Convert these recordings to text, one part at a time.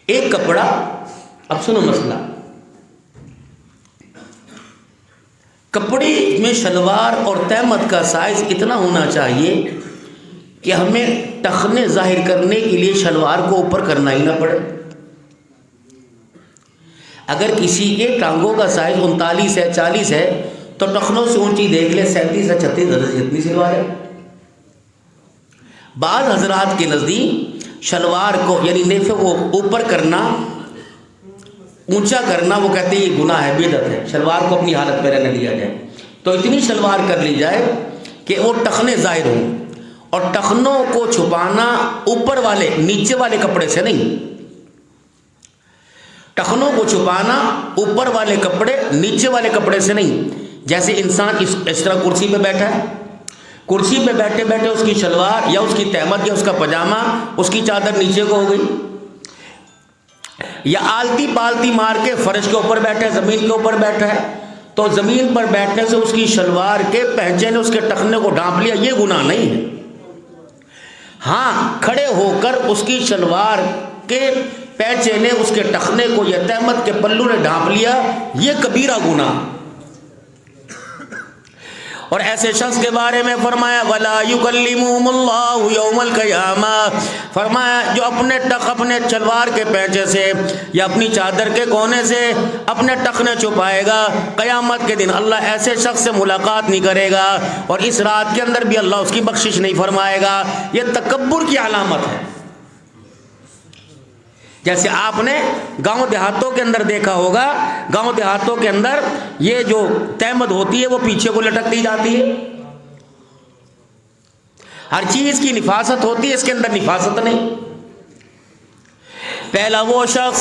ایک کپڑا، اب سنو مسئلہ، کپڑے میں شلوار اور تہمت کا سائز اتنا ہونا چاہیے کہ ہمیں ٹخنے ظاہر کرنے کے لیے شلوار کو اوپر کرنا ہی نہ پڑے۔ اگر کسی کے ٹانگوں کا سائز 39 ہے 40 ہے تو ٹخنوں سے اونچی دیکھ لے 37 یا 36 جتنی شلوار ہے۔ بعض حضرات کے نزدیک شلوار کو یعنی نیفے کو اوپر کرنا، اونچا کرنا، وہ کہتے ہیں یہ گناہ ہے، بدعت ہے، شلوار کو اپنی حالت پہ رہنے دیا جائے۔ تو اتنی شلوار کر لی جائے کہ وہ ٹخنے ظاہر ہوں، اور ٹخنوں کو چھپانا اوپر والے نیچے والے کپڑے سے نہیں، ٹخنوں کو چھپانا اوپر والے کپڑے نیچے والے کپڑے سے نہیں۔ جیسے انسان اس طرح کرسی پہ بیٹھا ہے، کرسی پہ بیٹھے بیٹھے اس کی شلوار یا اس کی تہمت یا اس کا پاجامہ، اس کی چادر نیچے کو ہو گئی، یا آلتی پالتی مار کے فرش کے اوپر بیٹھا ہے، زمین کے اوپر بیٹھا ہے، تو زمین پر بیٹھنے سے اس کی شلوار کے پہنچے نے اس کے ٹخنے کو ڈھانپ لیا، یہ گناہ نہیں ہے۔ ہاں، کھڑے ہو کر اس کی شلوار کے پینچے نے اس کے ٹخنے کو یا تہمت کے پلو نے ڈھانپ لیا، یہ کبیرہ گناہ۔ اور ایسے شخص کے بارے میں فرمایا وَلَا يُكَلِّمُهُمُ اللَّهُ يَوْمَ الْقِيَامَةِ، فرمایا جو اپنے شلوار کے پینچے سے یا اپنی چادر کے کونے سے اپنے ٹخنے چھپائے گا، قیامت کے دن اللہ ایسے شخص سے ملاقات نہیں کرے گا، اور اس رات کے اندر بھی اللہ اس کی بخشش نہیں فرمائے گا۔ یہ تکبر کی علامت ہے۔ جیسے آپ نے گاؤں دیہاتوں کے اندر دیکھا ہوگا، گاؤں دیہاتوں کے اندر یہ جو تہمت ہوتی ہے وہ پیچھے کو لٹک دی جاتی ہے۔ ہر چیز کی نفاست ہوتی ہے، اس کے اندر نفاست نہیں۔ پہلا وہ شخص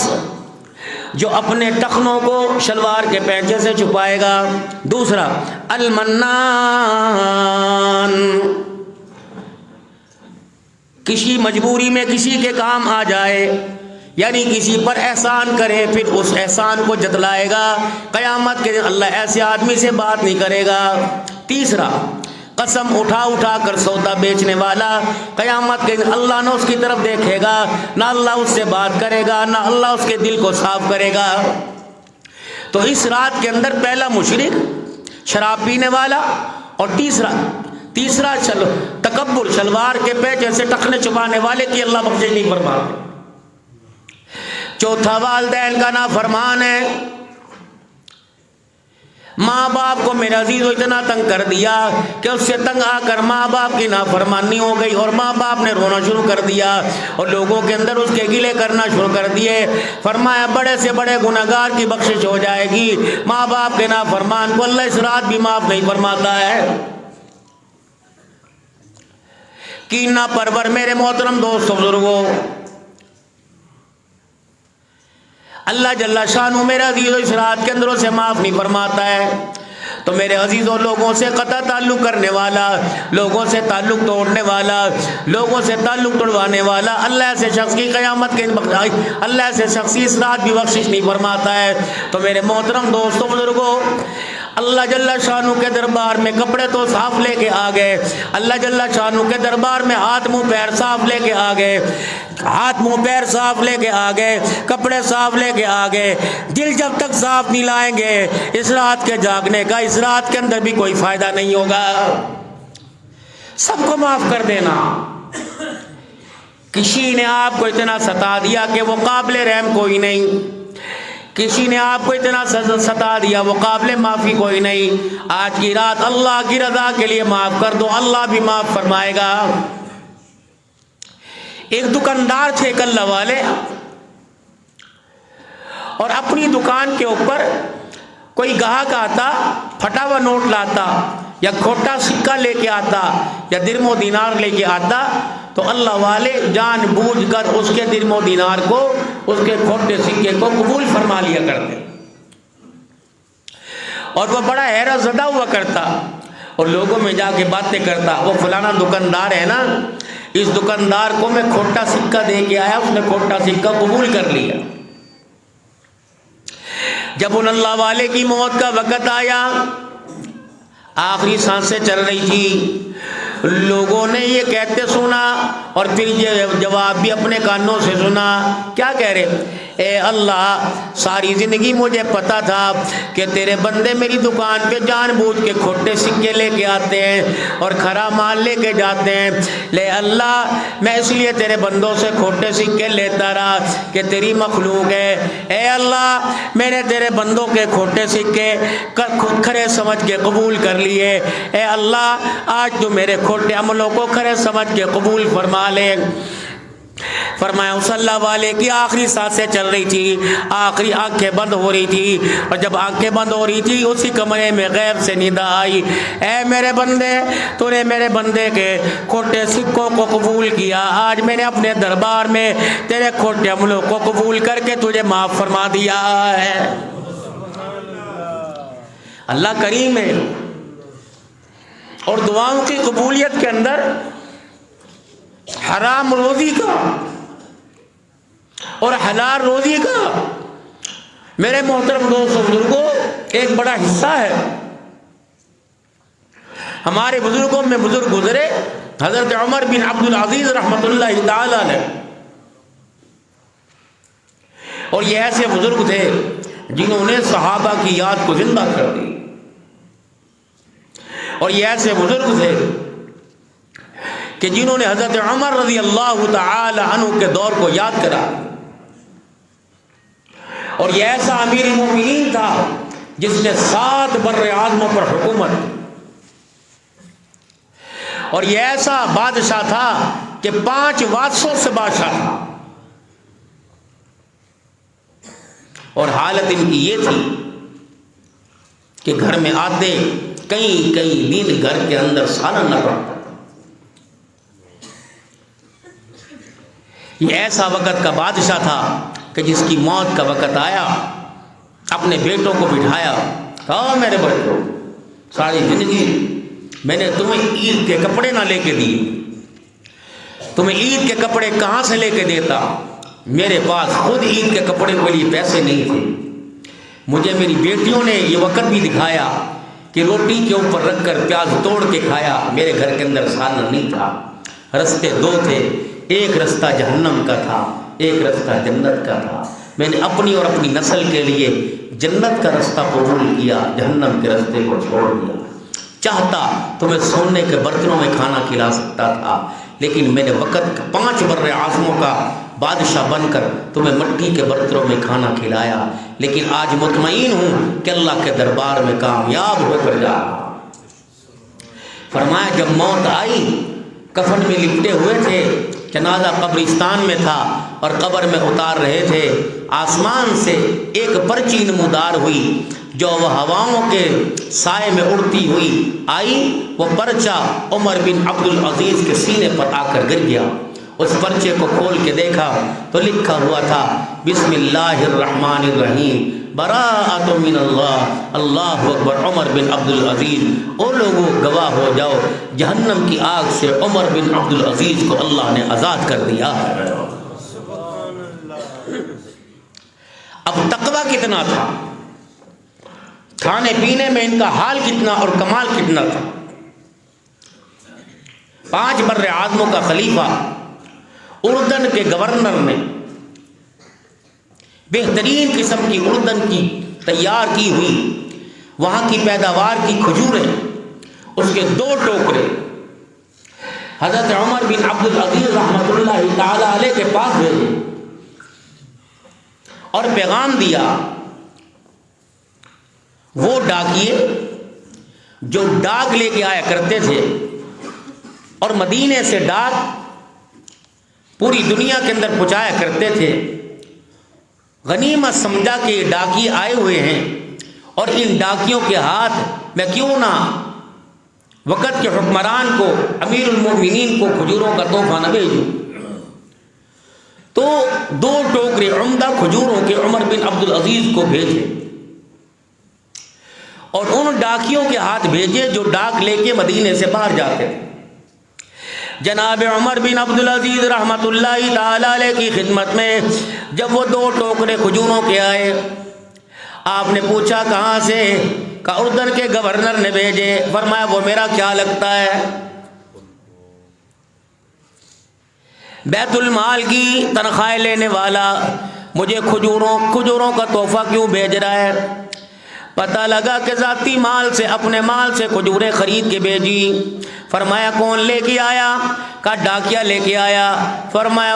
جو اپنے ٹخنوں کو شلوار کے پینچے سے چھپائے گا۔ دوسرا المنان، کسی مجبوری میں کسی کے کام آ جائے، یعنی کسی پر احسان کرے پھر اس احسان کو جتلائے گا، قیامت کے دن اللہ ایسے آدمی سے بات نہیں کرے گا۔ تیسرا قسم اٹھا اٹھا کر سودا بیچنے والا، قیامت کے دن اللہ نہ اس کی طرف دیکھے گا، نہ اللہ اس سے بات کرے گا، نہ اللہ اس کے دل کو صاف کرے گا۔ تو اس رات کے اندر پہلا مشرک، شراب پینے والا، اور تیسرا تکبر، شلوار کے پیچھے سے ٹخنے چھپانے والے کی اللہ بخشش نہیں فرماتے۔ چوتھا والدین کا نافرمان ہے۔ ماں باپ کو میرے عزیزو اتنا تنگ کر دیا کہ اس سے تنگ آ کر ماں باپ کی نافرمانی ہو گئی، اور ماں باپ نے رونا شروع کر دیا اور لوگوں کے اندر اس کے گلے کرنا شروع کر دیے۔ فرمایا بڑے سے بڑے گناہگار کی بخشش ہو جائے گی، ماں باپ کے نافرمان کو اللہ اس رات بھی معاف نہیں فرماتا ہے۔ کینہ پرور میرے محترم دوستو بزرگوں، اللہ جل شانہ میرے عزیزو اس رات کے اندر اسے معاف نہیں فرماتا ہے۔ تو میرے عزیزو، لوگوں سے قطع تعلق کرنے والا، لوگوں سے تعلق توڑنے والا، لوگوں سے تعلق توڑوانے والا، اللہ ایسے شخص کی قیامت کے اللہ ایسے شخص کی اس رات بھی بخشش نہیں فرماتا ہے۔ تو میرے محترم دوستو بزرگوں، اللہ جل شانہ کے دربار میں کپڑے تو صاف لے کے آ گئے، اللہ جل شانہ کے دربار میں ہاتھ منہ پیر صاف لے کے آ گئے، ہاتھ منہ پیر صاف لے کے آ گئے، کپڑے صاف لے کے آ گئے، دل جب تک صاف نہیں لائیں گے اس رات کے جاگنے کا، اس رات کے اندر بھی کوئی فائدہ نہیں ہوگا۔ سب کو معاف کر دینا۔ کسی نے آپ کو اتنا ستا دیا کہ وہ قابل رحم کوئی نہیں، کسی نے آپ کو اتنا ستا دیا وہ قابل معافی کوئی نہیں، آج کی رات اللہ کی رضا کے لیے معاف کر دو، اللہ بھی معاف فرمائے گا۔ ایک دکاندار تھے کلہ والے، اور اپنی دکان کے اوپر کوئی گاہک آتا، پھٹا ہوا نوٹ لاتا یا کھوٹا سکہ لے کے آتا یا درم و دینار لے کے آتا، تو اللہ والے جان بوجھ کر اس کے درم و دینار کو، اس کے کھوٹے سکے کو قبول فرما لیا کرتے، اور وہ بڑا حیرت زدہ ہوا کرتا اور لوگوں میں جا کے باتیں کرتا، وہ فلانا دکاندار ہے نا، اس دکاندار کو میں کھوٹا سکہ دے کے آیا، اس نے کھوٹا سکہ قبول کر لیا۔ جب ان اللہ والے کی موت کا وقت آیا، آخری سانسیں چل رہی تھی، لوگوں نے یہ کہتے سنا اور پھر یہ جواب بھی اپنے کانوں سے سنا. کیا کہہ رہے؟ اے اللہ ساری زندگی مجھے پتا تھا کہ تیرے بندے میری دکان پہ جان بوجھ کے کھوٹے سکے لے کے آتے ہیں اور کھرا مال لے کے جاتے ہیں. لے اللہ میں اس لیے تیرے بندوں سے کھوٹے سکے لیتا رہا کہ تیری مخلوق ہے. اے اللہ میں نے تیرے بندوں کے کھوٹے سکے کھرے سمجھ کے قبول کر لیے. اے اللہ آج تو میرے کھوٹے عملوں کو کھرے سمجھ کے قبول فرما لے. فرمایا اس اللہ والے کی آخری سانسیں چل رہی تھی, آخری آنکھیں بند ہو رہی تھی, اور جب آنکھیں بند ہو رہی تھی اسی کمرے میں غیب سے ندا آئی, اے میرے بندے تو نے میرے بندے کے کھوٹے سکوں کو قبول کیا, آج میں نے اپنے دربار میں تیرے کھوٹے عملوں کو قبول کر کے تجھے معاف فرما دیا ہے. اللہ کریم ہے. اور دعاؤں کی قبولیت کے اندر حرام روزی کا اور حلال روزی کا میرے محترم دوستوں بزرگوں ایک بڑا حصہ ہے. ہمارے بزرگوں میں بزرگ گزرے حضرت عمر بن عبد العزیز رحمۃ اللہ تعالی علیہ, اور یہ ایسے بزرگ تھے جنہوں نے صحابہ کی یاد کو زندہ کر دی, اور یہ ایسے بزرگ تھے کہ جنہوں نے حضرت عمر رضی اللہ تعالی عنہ کے دور کو یاد کرا, اور یہ ایسا امیر مومنین تھا جس نے 7 بر اعظموں پر حکومت, اور یہ ایسا بادشاہ تھا کہ 5 وادشوں سے بادشاہ تھا, اور حالت ان کی یہ تھی کہ گھر میں آتے کئی دن گھر کے اندر سالن نہ پڑتا. یہ ایسا وقت کا بادشاہ تھا کہ جس کی موت کا وقت آیا اپنے بیٹوں کو بٹھایا, کہا میرے بیٹوں ساری زندگی میں نے تمہیں عید کے کپڑے نہ لے کے دیے, تمہیں عید کے کپڑے کہاں سے لے کے دیتا, میرے پاس خود عید کے کپڑے کے لیے پیسے نہیں تھے. مجھے میری بیٹیوں نے یہ وقت بھی دکھایا کہ روٹی کے اوپر رکھ کر پیاز توڑ کے کھایا, میرے گھر کے اندر سالن نہیں تھا. رستے 2 تھے, ایک رستہ جہنم کا تھا, ایک رستہ جنت کا تھا. میں نے اپنی اور اپنی نسل کے لیے جنت کا رستہ قبول کیا, جہنم کے رستے کو چھوڑ دیا. چاہتا تمہیں سونے کے برتنوں میں کھانا کھلا سکتا تھا, لیکن میں نے وقت 5 بر اعظموں کا بادشاہ بن کر تمہیں مٹی کے برتنوں میں کھانا کھلایا, لیکن آج مطمئن ہوں کہ اللہ کے دربار میں کامیاب ہو کر جا رہا. فرمایا جب موت آئی کفن میں لپٹے ہوئے تھے, جنازہ قبرستان میں تھا اور قبر میں اتار رہے تھے, آسمان سے ایک پرچی نمودار ہوئی جو وہ ہواؤں کے سائے میں اڑتی ہوئی آئی. وہ پرچہ عمر بن عبد العزیز کے سینے پر آ کر گر گیا. اس پرچے کو کھول کے دیکھا تو لکھا ہوا تھا بسم اللہ الرحمن الرحیم براءۃ من اللہ, اللہ اکبر, عمر بن عبد العزیز. او لوگوں گواہ ہو جاؤ, جہنم کی آگ سے عمر بن عبد العزیز کو اللہ نے آزاد کر دیا. اب تقویٰ کتنا تھا, کھانے پینے میں ان کا حال کتنا اور کمال کتنا تھا. 5 بر اعظموں کا خلیفہ, اردن کے گورنر نے بہترین قسم کی اردن کی تیار کی ہوئی وہاں کی پیداوار کی کھجوریں, اس کے 2 ٹوکرے حضرت عمر بن عبد العزیز رحمۃ اللہ تعالی علیہ کے پاس بھیجے اور پیغام دیا. وہ ڈاکیے جو ڈاک لے کے آیا کرتے تھے اور مدینے سے ڈاک پوری دنیا کے اندر پہنچایا کرتے تھے, غنیمت سمجھا کہ یہ ڈاکی آئے ہوئے ہیں اور ان ڈاکیوں کے ہاتھ میں کیوں نہ وقت کے حکمران کو, امیر المومنین کو کھجوروں کا تحفہ نہ بھیجوں. تو 2 ٹوکرے عمدہ کھجوروں کے عمر بن عبد العزیز کو بھیجے اور ان ڈاکیوں کے ہاتھ بھیجے جو ڈاک لے کے مدینے سے باہر جاتے تھے. جناب عمر بن عبد العزیز رحمۃ اللہ تعالی علیہ کی خدمت میں جب وہ 2 ٹوکرے کھجوروں کے آئے, آپ نے پوچھا کہاں سے, کہا اردن کے گورنر نے بھیجے. فرمایا وہ میرا کیا لگتا ہے, بیت المال کی تنخواہیں لینے والا مجھے کھجوروں کا تحفہ کیوں بھیج رہا ہے؟ پتہ لگا کہ ذاتی مال سے، اپنے مال سے کھجوریں خرید کے بھیجی۔ فرمایا کون لے کے آیا؟ کہا ڈاکیا لے کے آیا۔ فرمایا